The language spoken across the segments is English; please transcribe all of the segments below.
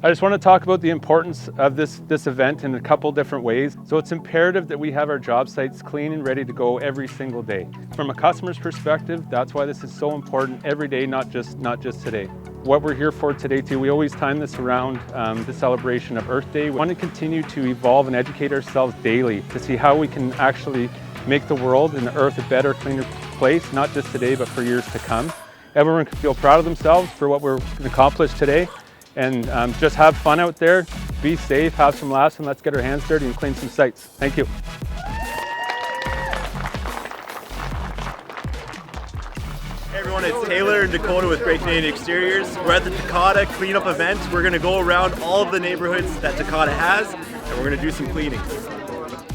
I just want to talk about the importance of this event in a couple different ways. So it's imperative that we have our job sites clean and ready to go every single day. From a customer's perspective, that's why this is so important every day, not just today. What we're here for today too, we always time this around the celebration of Earth Day. We want to continue to evolve and educate ourselves daily to see how we can actually make the world and the earth a better, cleaner place, not just today, but for years to come. Everyone can feel proud of themselves for what we're going to accomplish today. And just have fun out there, be safe, have some laughs, and let's get our hands dirty and clean some sites. Thank you. Hey everyone, it's Taylor and Dakota with Great Canadian Exteriors. We're at the Tacada cleanup event. We're going to go around all of the neighborhoods that Tacada has, and we're going to do some cleaning.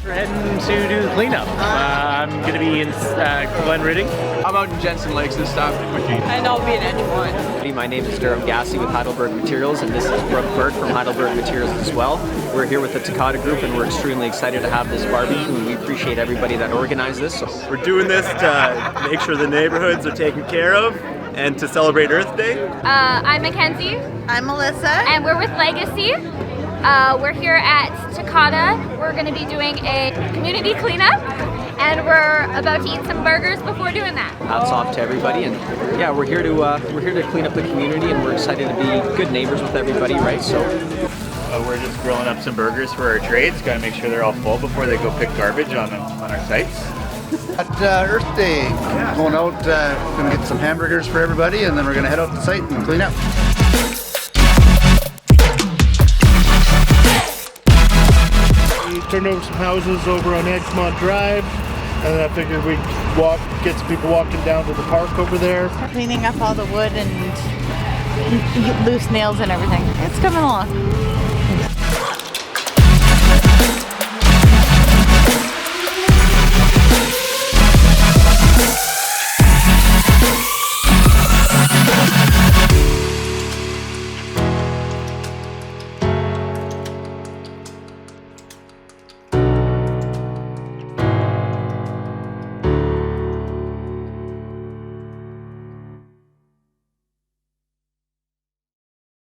We're heading to do the cleanup. I'm going to be in Glen Ridding. I'm out in Jensen Lakes this time. And I'll be in Edgewood. My name is Durham Gassy with Heidelberg Materials, and this is Brooke Burke from Heidelberg Materials as well. We're here with the Tacada group, and we're extremely excited to have this barbecue, and we appreciate everybody that organized this. So we're doing this to make sure the neighborhoods are taken care of and to celebrate Earth Day. I'm Mackenzie. I'm Melissa. And we're with Legacy. We're here at Tacada. We're going to be doing a community cleanup, and we're about to eat some burgers before doing that. Hats off to everybody, and yeah, we're here to clean up the community, and we're excited to be good neighbors with everybody, right? So we're just grilling up some burgers for our trades. Got to make sure they're all full before they go pick garbage on our sites. At Earth Day, going out, going to get some hamburgers for everybody, and then we're going to head out to the site and clean up. We turned over some houses over on Edgemont Drive, and I figured we'd get some people walking down to the park over there. Cleaning up all the wood and loose nails and everything. It's coming along.